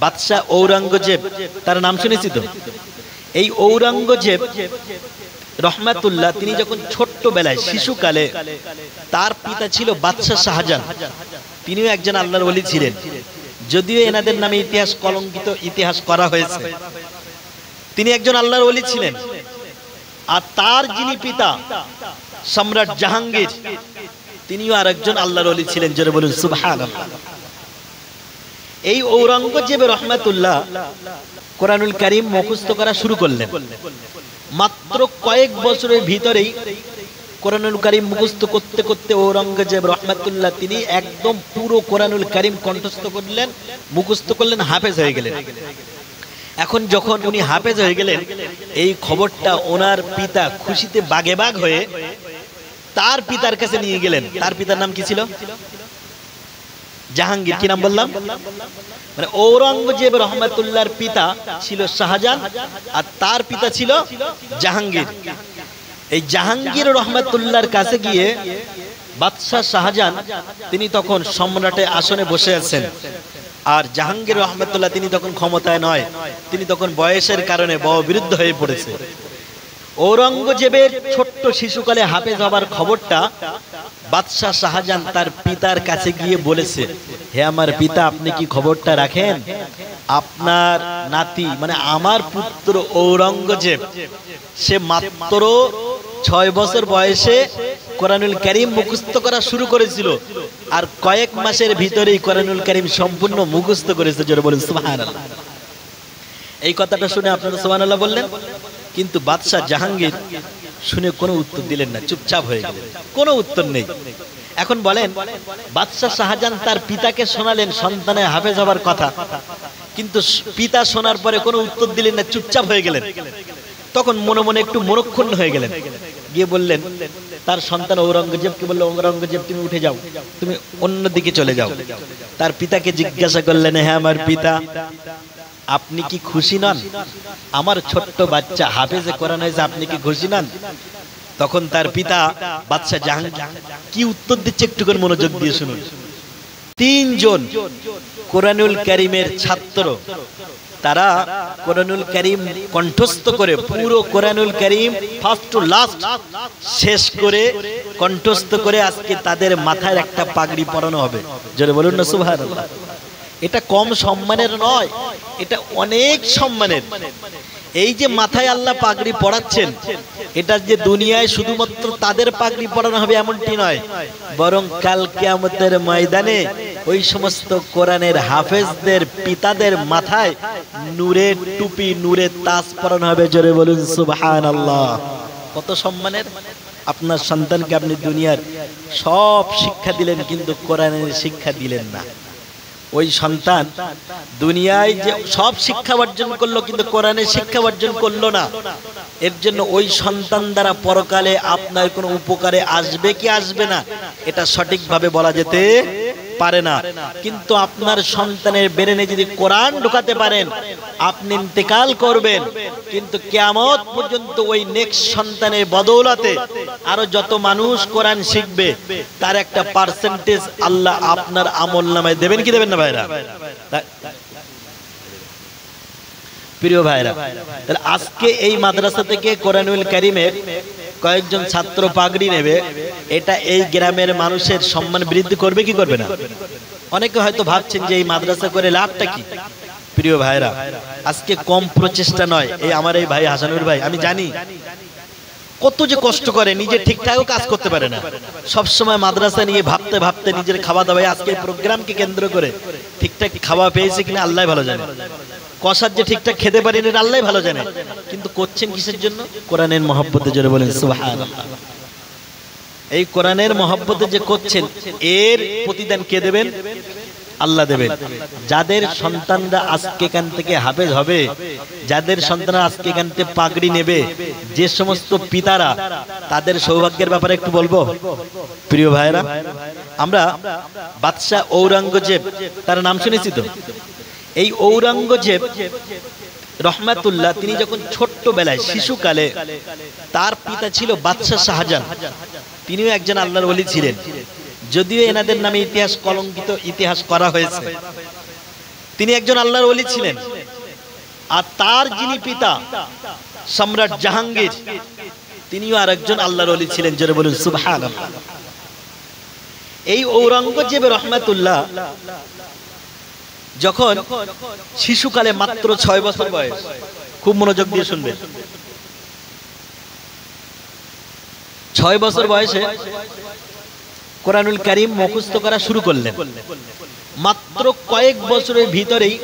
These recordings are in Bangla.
বাদশাহ ঔরঙ্গজেব তার নাম শুনেছি তো। এই ঔরঙ্গজেব রহমাতুল্লাহ তিনি যখন ছোট্ট বেলায় শিশুকালে, তার পিতা ছিল বাদশাহ শাহজাহান। তিনিও একজন আল্লাহর ওলি ছিলেন, যদিও এনাদের নামে ইতিহাস কলঙ্কিত ইতিহাস করা হয়েছে। তিনি একজন আল্লাহর ওলি ছিলেন। আর তার যিনি পিতা সম্রাট জাহাঙ্গীর, তিনিও আরেকজন আল্লাহর ওলি ছিলেন। জোরে বলুন সুবহানাল্লাহ। এই ঔরঙ্গজেব রহমাতুল্লাহ কোরআনুল কারীম মুখস্থ করা শুরু করলেন। মাত্র কয়েক বছরের ভিতরেই কোরআনুল কারীম মুখস্থ করতে করতে ঔরঙ্গজেব রহমাতুল্লাহ তিনি একদম পুরো কোরআনুল কারীম কণ্ঠস্থ করলেন, মুখস্থ করলেন, হাফেজ হয়ে গেলেন। এখন যখন উনি হাফেজ হয়ে গেলেন, এই খবরটা ওনার পিতা খুশিতে বাগে বাগ হয়ে তার পিতার কাছে নিয়ে গেলেন। তার পিতার নাম কি ছিল? জাহাঙ্গীর। কি নাম বললাম? মানে ঔরঙ্গজেব রহমাতুল্লাহর পিতা ছিল শাহজাহান আর তার পিতা ছিল জাহাঙ্গীর। এই জাহাঙ্গীর রহমাতুল্লাহর কাছে গিয়ে বাদশাহ শাহজাহান তিনি তখন সম্রাটের আসনে বসে আছেন, আর জাহাঙ্গীর রহমাতুল্লাহ তিনি তখন ক্ষমতায় নয়, তিনি তখন বয়সের কারণে বয়োবৃদ্ধ হয়ে পড়েছে। ঔরঙ্গজেবের ছোট্ট শিশুকালে হাফেজ হবার খবরটা বাদশাহ শাহজাহান তার পিতার কাছে গিয়ে বলেছে, হে আমার পিতা, আপনি কি খবরটা রাখেন? আপনার নাতি মানে আমার পুত্র ঔরঙ্গজেব, সে মাত্র 6 বছর বয়সে কোরআনুল কারীম মুখস্থ করা শুরু করেছিল, আর কয়েক মাসের ভিতরেই কোরআনুল কারীম সম্পূর্ণ মুখস্থ করেছে। জোরে বলুন সুবহানাল্লাহ। এই কথাটা শুনে আপনারা সুবহানাল্লাহ বললেন, কিন্তু বাদশাহ জাহাঙ্গীর শুনে কোনো উত্তর দিলেন না, চুপচাপ হয়ে গেলেন, কোনো উত্তর নেই। এখন বলেন, বাদশাহ শাহজাহান তার পিতাকে শোনালেন সন্তানের হাফেজ হবার কথা, কিন্তু পিতা শোনার পরে কোনো উত্তর দিলেন না, চুপচাপ হয়ে গেলেন। তখন মনে মনে একটু মনক্ষুণ্ণ হয়ে গেলেন, গিয়ে বললেন তার সন্তান ঔরঙ্গজেবকে, বলল, ঔরঙ্গজেব তুমি উঠে যাও, তুমি অন্যদিকে চলে যাও। তার পিতাকে জিজ্ঞাসা করলেন, হ্যাঁ আমার পিতা, আপনি কি খুশি নন? আমার ছোট্ট বাচ্চা হাফেজে কোরআন হয়েছে, আপনি কি খুশি নন? তখন তার পিতা বাদশাহ জাহাঙ্গীর কি উত্তর দিচ্ছে একটু করে মনোযোগ দিয়ে শুনুন। 3 জন কোরআনুল কারীমের ছাত্র, তারা কোরআনুল কারীম কণ্ঠস্থ করে পুরো কোরআনুল কারীম ফার্স্ট টু লাস্ট শেষ করে কণ্ঠস্থ করে আজকে তাদের মাথায় একটা পাগড়ি পরানো হবে। জোরে বলুন না সুবহানাল্লাহ। এটা কম সম্মানের নয়, এটা অনেক সম্মানের। এই যে মাথায় আল্লাহ পাগড়ি পরাচ্ছেন, এটা যে দুনিয়ায় শুধুমাত্র তাদের পাগড়ি পরানো হবে এমনটি নয়, বরং কাল কিয়ামতের ময়দানে ওই সমস্ত কোরআনের হাফেজদের পিতাদের মাথায় নূরের টুপি, নূরের তাজ পরানো হবে। জোরে বলুন সুবহানাল্লাহ। কত সম্মানের! আপনার সন্তানকে আপনি দুনিয়ার সব শিক্ষা দিলেন, কিন্তু কোরআনের শিক্ষা দিলেন না। ওই সন্তান দুনিয়ায় যে সব শিক্ষা অর্জন করলো, কিন্তু কোরআনের শিক্ষা অর্জন করলো না। এর জন্য ওই সন্তান দ্বারা পরকালে আপনার কোনো উপকারে আসবে কি আসবে না, এটা সঠিকভাবে বলা যেতে পারে না। কিন্তু আপনার সন্তানের ব্রেনে যদি কোরআন ঢোকাতে পারেন, আপনি ইন্তেকাল করবেন, কিন্তু কিয়ামত পর্যন্ত ওই নেক্সট সন্তানের বদৌলতে আরো যত মানুষ কোরআন শিখবে, তার একটা পার্সেন্টেজ আল্লাহ আপনার আমলনামায় দেবেন কি দেবেন না ভাইরা? প্রিয় ভাইরা, তাহলে আজকে এই মাদ্রাসা থেকে কোরআনুল কারীমের কয়েকজন ছাত্র পাগড়ি নেবে, এটা এই গ্রামের মানুষের সম্মান বৃদ্ধি করবে কি করবে না? অনেকে হয়তো ভাবছেন যে এই মাদ্রাসা করে লাভটা কি। প্রিয় ভাইরা, আজকে কম প্রচেষ্টা নয়। এই আমার এই ভাই হাসানুর ভাই, আমি জানি কত যে কষ্ট করে, নিজে ঠিকঠাকও কাজ করতে পারে না, সবসময় মাদ্রাসা নিয়ে ভাবতে ভাবতে নিজের খাওয়া দাওয়া, আজকে প্রোগ্রামকে কেন্দ্র করে ঠিকঠাক খাওয়া পেয়েছে কিনা আল্লাহ ভালো জানে, কষার যে ঠিকঠাক খেতে পারেন এটা আল্লাহ ভালো জানে, কিন্তু করছেন কিসের জন্য? কোরআনের মহব্বতে। জোরে বলেন সুবহানাল্লাহ। এই কোরআনের মহব্বতে যে করছেন, এর প্রতিদান কে দেবেন? আল্লাহ দেবেন। যাদের সন্তানরা আজকে এখান থেকে হাফেজ হবে, যাদের সন্তানরা আজকে এখান থেকে পাগড়ি নেবে, যে সমস্ত পিতারা, তাদের সৌভাগ্যের ব্যাপারে একটু বলবো। প্রিয় ভাইরা, আমরা বাদশাহ ঔরঙ্গজেব তার নাম শুনেছি তো। এই ঔরঙ্গজেব রহমাতুল্লাহ তিনি যখন ছোট্ট বেলায় শিশুকালে, তার পিতা ছিল বাদশাহ শাহজাহান, তিনিও একজন আল্লাহর ওলি ছিলেন, যদিও এনাদের নামে ইতিহাস কলঙ্কিত ইতিহাস করা হয়েছে। তিনি একজন আল্লাহর ওলি ছিলেন। আর তার যিনি পিতা সম্রাট জাহাঙ্গীর, তিনিও আরেকজন আল্লাহর ওলি ছিলেন। জোরে বলুন সুবহানাল্লাহ। এই ঔরঙ্গজেব রহমাতুল্লাহ যখন শিশুকালে মাত্র 6 বছর বয়স, খুব মনোযোগ দিয়ে শুনবেন, 6 বছর বয়সে কোরআনুল কারীম মুখস্থ করা শুরু করলেন। মাত্র কয়েক বছরের ভিতরেই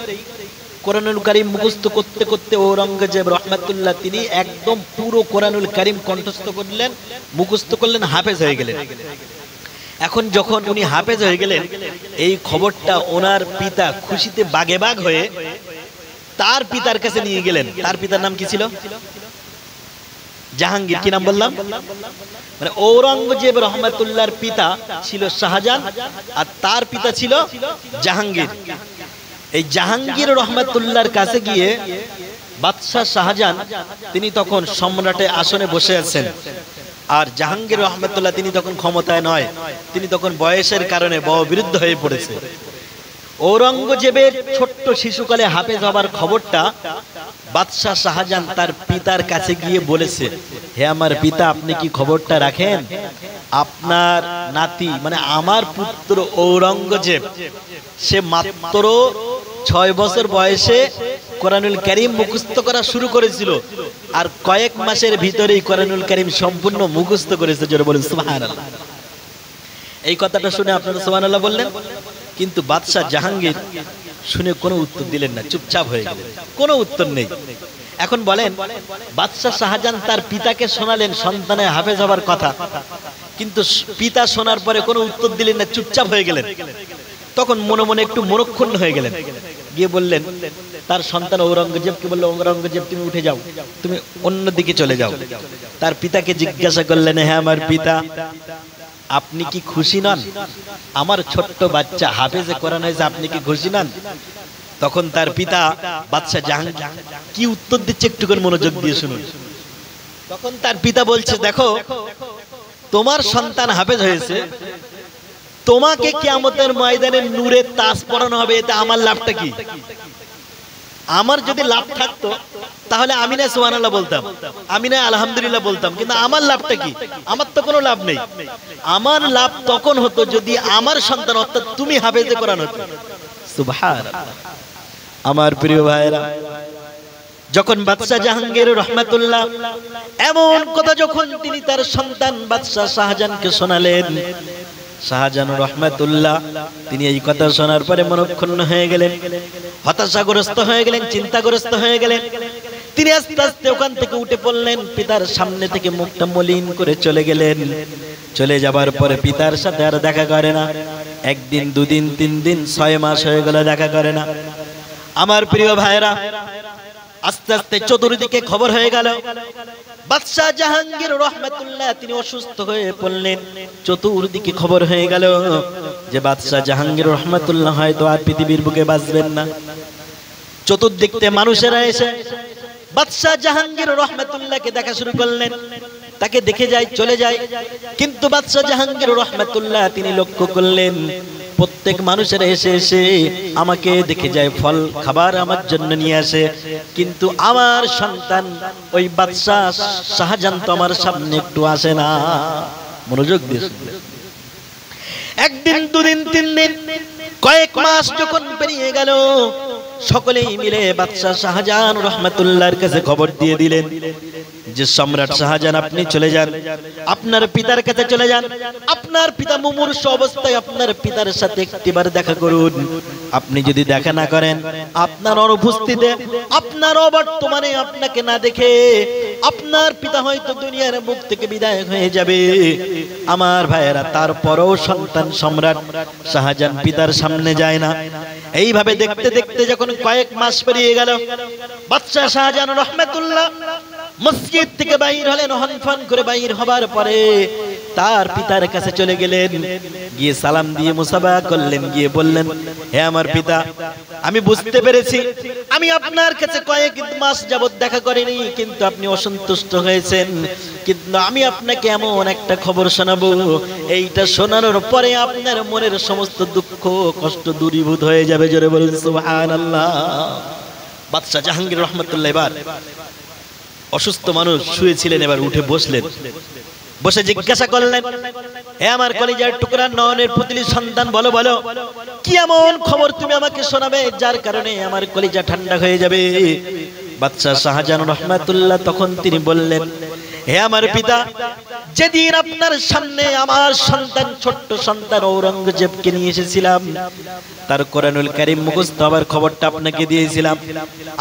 কোরআনুল কারীম মুখস্থ করতে করতে ঔরঙ্গজেব রহমাতুল্লাহ তিনি একদম পুরো কোরআনুল কারীম কণ্ঠস্থ করলেন, মুখস্থ করলেন, হাফেজ হয়ে গেলেন। এখন যখন উনি হাফেজ হয়ে গেলেন, এই খবরটা ওনার পিতা খুশিতে বাগে বাগ হয়ে তার পিতার কাছে নিয়ে গেলেন। তার পিতার নাম কি ছিল? জাহাঙ্গীর। কি নাম বললাম? মানে ঔরঙ্গজেব রহমাতুল্লাহর পিতা ছিল শাহজাহান আর তার পিতা ছিল জাহাঙ্গীর। এই জাহাঙ্গীর রহমাতুল্লাহর কাছে গিয়ে বাদশাহ শাহজাহান তিনি তখন সম্রাটের আসনে বসে আছেন, আর জাহাঙ্গীর রহমাতুল্লাহ তিনি তখন ক্ষমতায় নয়, তিনি তখন বয়সের কারণে বয়োবৃদ্ধ হয়ে পড়েছে। ঔরঙ্গজেবের ছোট্ট শিশুকালে হাফেজ হবার খবরটা বাদশাহ শাহজাহান তার পিতার কাছে গিয়ে বলেছে, হে আমার পিতা, আপনি কি খবরটা রাখেন? আপনার নাতি মানে আমার পুত্র ঔরঙ্গজেব সে মাত্র 6 বছর বয়সে কোরআনুল কারীম মুখস্থ করা শুরু করেছিল, আর কয়েক মাসের ভিতরেই কোরআনুল কারীম সম্পূর্ণ মুখস্থ করেছে। জোরে বলুন সুবহানাল্লাহ। এই কথাটা শুনে আপনারা সুবহানাল্লাহ বললেন, কিন্তু বাদশাহ জাহাঙ্গীর শুনে কোনো উত্তর দিলেন না, চুপচাপ হয়ে গেলেন, কোনো উত্তর নেই। এখন বলেন, বাদশাহ শাহজাহান তার পিতাকে শোনালেন সন্তানের হাফেজ হবার কথা, কিন্তু পিতা শোনার পরে কোনো উত্তর দিলেন না, চুপচাপ হয়ে গেলেন। তখন মনে মনে একটু মনক্ষুণ্ণ হয়ে গেলেন, গিয়ে বললেন তার সন্তান ঔরঙ্গজেবকে, বলল, ঔরঙ্গজেব তুমি উঠে যাও, তুমি অন্যদিকে চলে যাও। তার পিতাকে জিজ্ঞাসা করলেন, হ্যাঁ আমার পিতা, আপনি কি খুশি নন? আমার ছোট্ট বাচ্চা হাফেজে কোরআন হয়েছে, আপনি কি খুশি নন? তখন তার পিতা বাদশাহ জাহাঙ্গীর কি উত্তর দিচ্ছে একটু করে মনোযোগ দিয়ে শুনুন। তখন তার পিতা বলছে, দেখো, তোমার সন্তান হাফেজ হয়েছে, তোমাকে কিয়ামতের ময়দানে নূরের তাজ পরানো হবে, এতে আমার লাভটা কি? আমার যদি লাভ থাকতো তাহলে আমি না সুবহানাল্লাহ বলতাম, আমি না আলহামদুলিল্লাহ বলতাম, কিন্তু আমার লাভটা কি? আমার তো কোনো লাভ নেই। আমার লাভ তখন হতো যদি আমার সন্তান অর্থাৎ তুমি হাফেজে কোরআন হতো। সুবহানাল্লাহ। আমার প্রিয় ভাইরা, যখন বাদশাহ জাহাঙ্গীর রহমাতুল্লাহ এমন কথা যখন তিনি তার সন্তান বাদশাহ শাহজাহানকে শোনালেন, শাহজাহান রহমাতুল্লাহ তিনি এই কথা শোনার পরে মনক্ষুণ্ণ হয়ে গেলেন, হতাশাগ্রস্ত হয়ে গেলেন, চিন্তাগ্রস্ত হয়ে গেলেন। তিনি আস্তে আস্তে ওখান থেকে উঠে পড়লেন, পিতার সামনে থেকে মুখটা মলিন করে চলে গেলেন। চলে যাবার পরে পিতার সাথে আর দেখা করে না। একদিন, দুদিন, 3 দিন, 6 মাস হয়ে গেল, দেখা করে না। আমার প্রিয় ভাইরা, আস্তে আস্তে চতুর্দিকে খবর হয়ে গেল বাদশাহ জাহাঙ্গীর রহমাতুল্লাহ তিনি অসুস্থ হয়ে পড়লেন। চতুর্দিকে খবর হয়ে গেল যে বাদশাহ জাহাঙ্গীর রহমাতুল্লাহ হয়তো আর পৃথিবীর বুকে বাঁচবেন না। চতুর্দিক থেকে মানুষেরা এসে বাদশাহ জাহাঙ্গীর রহমাতুল্লাহকে দেখা শুরু করলেন, তাকে দেখে যায়, চলে যায়। কিন্তু বাদশাহ জাহাঙ্গীর রহমাতুল্লাহ তিনি লক্ষ্য করলেন প্রত্যেক মানুষেরা এসে এসে আমাকে দেখে যায়, ফল খাবার আমার জন্য নিয়ে আসে, কিন্তু আমার সন্তান ওই বাদশাহ শাহজাহান তো আমার সামনে একটু আসে না। মনোযোগ দিয়ে শুনবেন। একদিন, দুদিন, 3 দিন, কয়েক মাস যখন পেরিয়ে গেল, সকলেই মিলে বাদশাহ শাহজাহান রহমাতুল্লাহর কাছে খবর দিয়ে দিলেন যে সম্রাট শাহজাহান আপনি চলে যান, আপনার পিতার কাছে চলে যান, আপনার পিতা মুমূর্ষু অবস্থায় আপনার পিতার সাথে একটিবার দেখা করুন। আপনি যদি দেখা না করেন, আপনার অনুপস্থিতিতে, আপনার অবর্তমানে আপনাকে না দেখে আপনার পিতা হয়তো দুনিয়ার মুখ থেকে বিদায় হয়ে যাবে। আমার ভাইয়েরা, তারপরও সন্তান সম্রাট শাহজাহান পিতার সামনে যায় না। এইভাবে দেখতে দেখতে যখন কয়েক মাস পেরিয়ে গেল, বাদশাহ শাহজাহান রহমাতুল্লাহ মসজিদ থেকে বাইর হলেন। হনফন করে বাইর হবার পরে তার পিতার কাছে চলে গেলেন, গিয়ে সালাম দিয়ে মুসাফা করলেন, গিয়ে বললেন, হে আমার পিতা, আমি বুঝতে পেরেছি আমি আপনার কাছে কয়েক মাস যাবত দেখা করিনি, কিন্তু আপনি অসন্তুষ্ট হয়েছেন, কিন্তু আমি আপনাকে এমন একটা খবর শোনাবো, এইটা শোনানোর পরে আপনার মনের সমস্ত দুঃখ কষ্ট দূরীভূত হয়ে যাবে। জোরে বলুন সুবহানাল্লাহ। বাদশাহ জাহাঙ্গীর রহমতুল্লাহ এবার অসুস্থ মানুষ শুয়েছিলেন, এবার উঠে বসলেন। বসে জিজ্ঞাসা করলেন, হে আমার কলিজার টুকরা নয়নের পুতলি সন্তান, বলো বলো কি এমন খবর তুমি আমাকে শোনাবে যার কারণে আমার কলিজা ঠান্ডা হয়ে যাবে? বাদশাহ শাহজাহান রহমাতুল্লাহ তখন তিনি বললেন, হে আমার পিতা, যেদিন আপনার সামনে আমার সন্তান, ছোট্ট সন্তান ঔরঙ্গজেবকে নিয়ে এসেছিলাম, তার কোরআনুল কারীম মুখস্থ হবার খবরটা আপনাকে দিয়েছিলাম,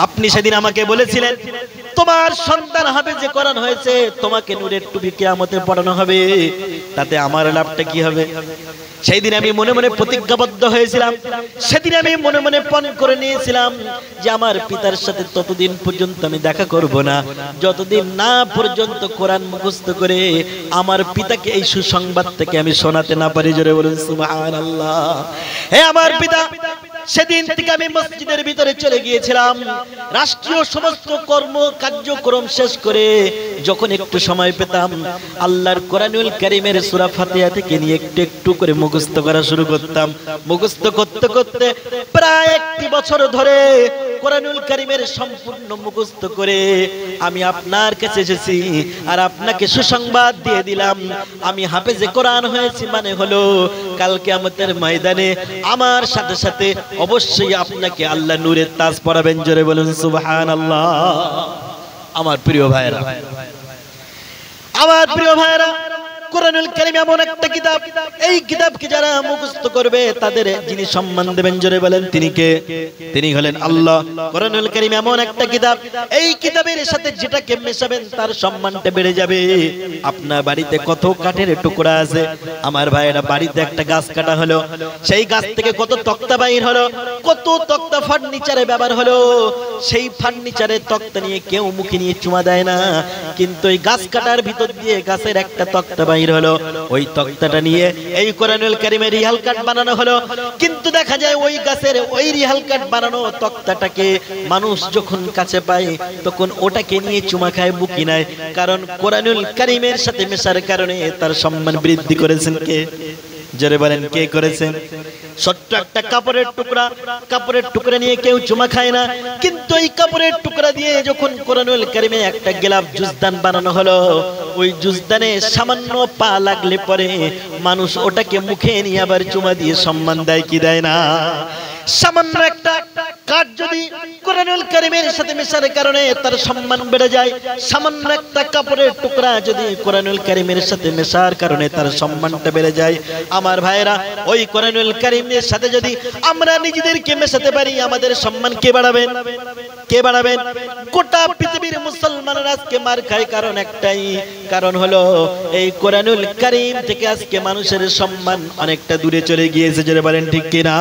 আপনি সেদিন আমাকে বলেছিলেন তোমার সন্তান হাফেজে কোরআন হয়েছে, তোমাকে নূরের টুপি কিয়ামতে পড়ানো হবে, তাতে আমার লাভটা কি হবে? সেই দিন আমি মনে মনে প্রতিজ্ঞাবদ্ধ হয়েছিলাম, সেদিন আমি মনে মনে পণ করে নিয়েছিলাম যে আমার পিতার সাথে ততদিন পর্যন্ত আমি দেখা করব না, যতদিন না পর্যন্ত কোরআন মুখস্থ করে আমার পিতাকে এই সুসংবাদ থেকে আমি শোনাতে না পারি। জোরে বলুন সুবহানাল্লাহ। হে আমার পিতা, সেদিন থেকে আমি মসজিদের ভিতরে চলে গিয়েছিলাম, রাষ্ট্রীয় সমস্ত কর্ম কার্যক্রম শেষ করে যখন একটু সময় পেতাম আল্লাহর কোরআনুল কারীমের সূরা ফাতিহা থেকে নিয়ে একটু একটু করে মুখস্থ করা শুরু করতাম। মুখস্থ করতে করতে প্রায় একটি বছর ধরে কোরআনুল কারীমের সম্পূর্ণ মুখস্থ করে আমি আপনার কাছে এসেছি আর আপনাকে সুসংবাদ দিয়ে দিলাম আমি হাফেজে কোরআন হয়েছি, মানে হলো কাল কিয়ামতের ময়দানে আমার সাথে সাথে অবশ্যই আপনাকে আল্লাহ নূরের তাজ পরাবেন। জোরে বলুন সুবহানাল্লাহ। আমার প্রিয় ভাইরা, আমার প্রিয় ভাইরা, কোরআনুল কারীম এমন একটা কিতাব, এই কিতাবকে যারা মুখস্থ করবে তাদের যিনি সম্মান দেবেন, জোরে বলেন তিনি কে? তিনি হলেন আল্লাহ। কোরআনুল কারীম এমন একটা কিতাব, এই কিতাবের সাথে যেটাকে মেশাবেন তার সম্মানটা বেড়ে যাবে। আপনার বাড়িতে কত কাঠের টুকরা আছে আমার ভাইয়েরা, বাড়িতে একটা গাছ কাটা হলো, সেই গাছ থেকে কত তক্তা বাইর হলো, কত তক্তা ফার্নিচারে ব্যবহার হলো, সেই ফার্নিচারের তক্তা নিয়ে কেউ মুখে নিয়ে চুমা দেয় না, কিন্তু এই গাছ কাটার ভিতর দিয়ে গাছের একটা তক্তা বাইর হলো, ওই তক্তাটা নিয়ে এই কোরআনুল কারীমের রিহাল কাঠ বানানো হলো। কিন্তু দেখা যায় ওই গাছের ওই রিহাল কাঠ বানানো তক্তাটাকে মানুষ যখন কাছে পায় তখন ওটাকে নিয়ে চুমা খায়, বুকি নেয়, কারণ কোরআনুল কারীমের সাথে মেশার কারণে তার সম্মান বৃদ্ধি করেছেন কে? জোরে বলেন কে করেছেন? ছোট্ট একটা কাপড়ের টুকরা, কাপড়ের টুকরা নিয়ে কেউ চুমা খায় না, কিন্তু এই কাপড়ের টুকরা দিয়ে যখন কোরআনুল কারীমে একটা গেলাপ জুজদান বানানো হলো, ওই জুজদানে সামান্য পা লাগলে পরে মানুষ ওটাকে মুখে নিয়ে আবার চুমা দিয়ে সম্মান দেয় কি দেয় না? সামান্য একটা কাঠ যদি কোরআনুল কারীমের সাথে মেশার কারণে তার সম্মান বেড়ে যায়, সামান্য একটা কাপড়ের টুকরা যদি কোরআনুল কারীমের সাথে মেশার কারণে তার সম্মানটা বেড়ে যায়, আমার ভাইরা ওই কোরআনুল কারীমের সাথে যদি আমরা নিজেদেরকে মেশাতে পারি আমাদের সম্মান কে বাড়াবেন? কে বাড়াবেন? গোটা পৃথিবীর মুসলমানরা আজকে মার খায় কারণ একটাই, কারণ হলো এই কোরআনুল কারীম থেকে আজকে মানুষের সম্মান অনেকটা দূরে চলে গিয়েছে। যারা বলেন ঠিক কিনা?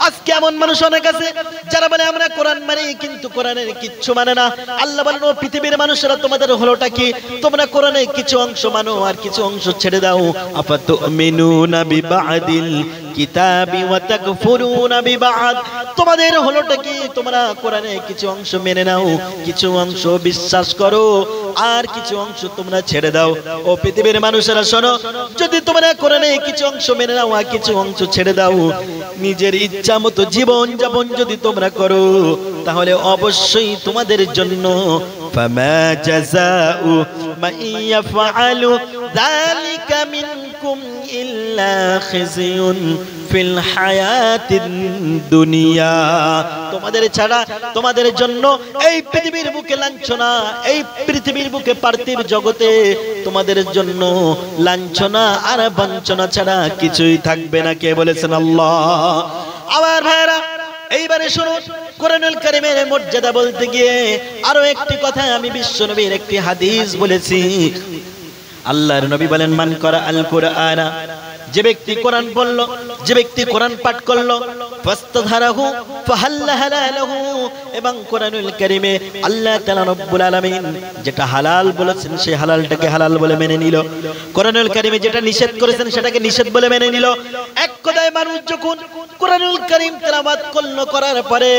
আজকে এমন মানুষ অনেক আছে যারা বলে আমরা কোরআন মানি, কিন্তু কোরআনের কিচ্ছু মানে না। আল্লাহ বলেন ও পৃথিবীর মানুষেরা তোমাদের হলোটা কি? তোমরা কোরআনের কিছু অংশ মানো আর কিছু অংশ ছেড়ে দাও। আফাতুমিনুনা বিবাদিল কিতাবি ওয়া তাকফুরুনা বিবাদ, তোমাদের হলোটা কি? তোমরা কোরআনে কিছু অংশ মেনে নাও, কিছু অংশ বিশ্বাস করো আর কিছু অংশ তোমরা ছেড়ে দাও। ও পৃথিবীর মানুষেরা শোনো, যদি তোমরা কোরআনে কিছু অংশ মেনে নাও আর কিছু অংশ ছেড়ে দাও, নিজের ইচ্ছা মতো জীবন যাপন যদি তোমরা করো, তাহলে অবশ্যই তোমাদের জন্য ফামা জাযাউ মান ইয়াফআলু যালিকা মিনকুম ইল্লা খিজিয়ুন ফিল হায়াতিদ দুনিয়া, তোমাদের ছাড়া তোমাদের জন্য এই পৃথিবীর বুকে লাঞ্ছনা, এই পৃথিবীর বুকে পার্থিব জগতে তোমাদের জন্য লাঞ্ছনা আর বঞ্চনা ছাড়া কিছুই থাকবে না। কে বলেছেন? আল্লাহ। আমার ভাইরা এইবারে শুনুন, কোরআনুল কারীমের মর্যাদা বলতে গিয়ে আরো একটি কথা আমি বিশ্বনবীর একটি হাদিস বলেছি। আল্লাহর নবী বলেন মান করা আল কুরআনা, যে ব্যক্তি কোরআন পড়লো, যে ব্যক্তি কোরআন পাঠ করলো, ফাস্তাযহারাহু ফাহাল্লা হালালাহু, এবং কোরআনুল কারীমে আল্লাহ তাআলা রব্বুল আলামিন যেটা হালাল বলেছেন সেই হালালটাকে হালাল বলে মেনে নিল, কোরআনুল কারীমে যেটা নিষেধ করেছেন সেটাকে নিষেধ বলে মেনে নিল। এক কথায় মানুষ যখন কোরআনুল কারীম তেলাওয়াত করার পরে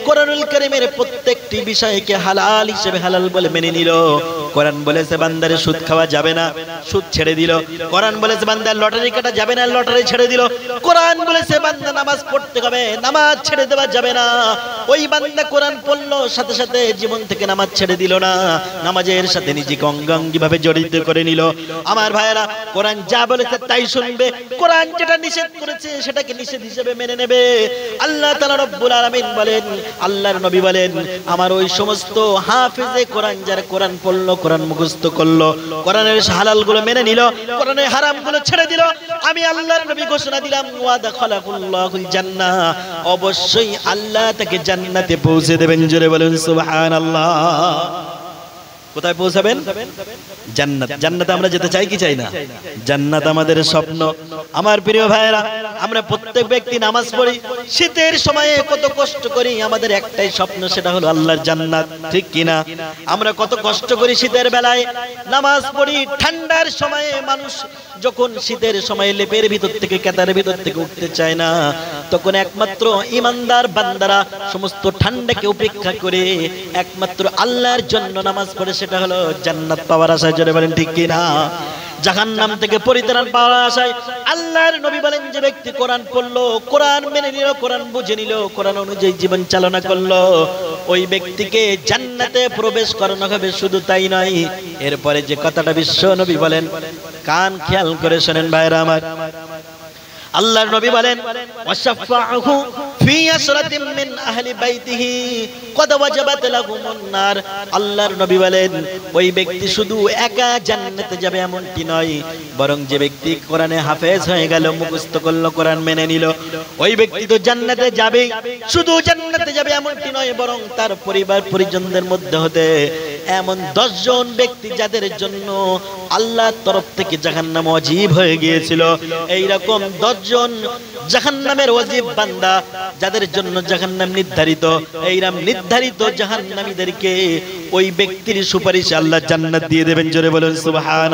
কোরআনুল কারীমের প্রত্যেকটি বিষয়কে হালাল হিসেবে হালাল বলে মেনে নিল। কোরআন বলেছে বান্দারে সুদ খাওয়া যাবে না, সুদ ছেড়ে দিল। কোরআন বলেছে বান্দা লটারি কাটা যাবে না, লটারি ছেড়ে দিল। কোরআন বলেছে বান্দা নামাজ পড়তে হবে, নামাজ ছেড়ে দেওয়া যাবে না। ওই বান্দা কোরআন পড়লো, সাথে সাথে জীবন থেকে নামাজ ছেড়ে দিল না, নামাজের সাথে নিজেকে অঙ্গাঙ্গিভাবে জড়িত করে নিল। আমার ভাইয়েরা, কোরআন যা বলেছে তাই শুনবে, কোরআন যেটা নিষেধ করেছে সেটাকে নিষেধ হিসেবে মেনে নেবে। আল্লাহ তাআলা রব্বুল আলামিন বলেন, আল্লাহর নবী বলেন, আমার ওই সমস্ত হাফেজে কোরআন যারা কোরআন পড়লো, কোরআন মুখস্থ করলো, কোরআনের হালালগুলো মেনে নিল, কোরআনের হারামগুলো ছেড়ে দিল, আমি আল্লাহর নবী ঘোষণা দিলাম ওয়া দাখালাহুল্লাহুল জান্নাহ, অবশ্যই আল্লাহ তাকে জান্নাতে পৌঁছে দেবেন। জোরে বলুন সুবহানাল্লাহ। কোথায় পৌঁছাবেন? জান্নাত। জান্নাতে আমরা যেতে চাই কি চাই না? জান্নাত আমাদের স্বপ্ন। আমার প্রিয় ভাইয়েরা, আমরা প্রত্যেক ব্যক্তি নামাজ পড়ি, শীতের সময়ে কত কষ্ট করি, আমাদের একটাই স্বপ্ন, সেটা হলো আল্লাহর জান্নাত, ঠিক কিনা? আমরা কত কষ্ট করি শীতের বেলায় নামাজ পড়ি, ঠান্ডার সময়ে মানুষ যখন শীতের সময় লেপের ভিতর থেকে কেতার ভিতর থেকে উঠতে চায় না, তখন একমাত্র ইমানদার বান্দারা সমস্ত ঠান্ডাকে উপেক্ষা করে একমাত্র আল্লাহর জন্য নামাজ পড়ে, সেটা হলো জান্নাত পাওয়ার আশায়। জোরে বলেন ঠিক কিনা? জাহান্নাম থেকে পরিত্রাণ পাওয়ার আশায়। আল্লাহর নবী বলেন, যে ব্যক্তি কোরআন পড়লো, কোরআন মেনে নিল, কোরআন বুঝে নিল, কোরআন অনুযায়ী জীবন চালনা করলো, ওই ব্যক্তিকে জান্নাতে প্রবেশ করানো হবে। শুধু তাই নয়, এরপরে যে কথাটা বিশ্ব নবী বলেন, কান খেয়াল করে শোনেন ভাইরা আমার, আল্লাহর নবী বলেন, ওয়াশাফাহু ফি আসরাতিন মিন আহলি বাইতিহি কদ ওয়াজাবাত লাহুমুন নার। আল্লাহর নবী বলেন, ওই ব্যক্তি শুধু একা জান্নাতে যাবে এমনটি নয়, বরং যে ব্যক্তি কোরআনে হাফেজ হয়ে গেল, মুখস্থ করলো, কোরআন মেনে নিল, ওই ব্যক্তি তো জান্নাতে যাবে। শুধু জান্নাতে যাবে এমনটি নয়, বরং তার পরিবার পরিজনদের মধ্যে হতে এমন 10 জন ব্যক্তি যাদের জন্য আল্লাহর তরফ থেকে জাহান্নাম ওয়াজিব হয়ে গিয়েছিল, এই রকম 10 জন জাহান্নামের ওয়াজিব বান্দা যাদের জন্য জাহান্নাম নির্ধারিত, এইরকম নির্ধারিত জাহান্নামীদেরকে ওই ব্যক্তির সুপারিশে আল্লাহ জান্নাত দিয়ে দেবেন। জোরে বলুন সুবহান।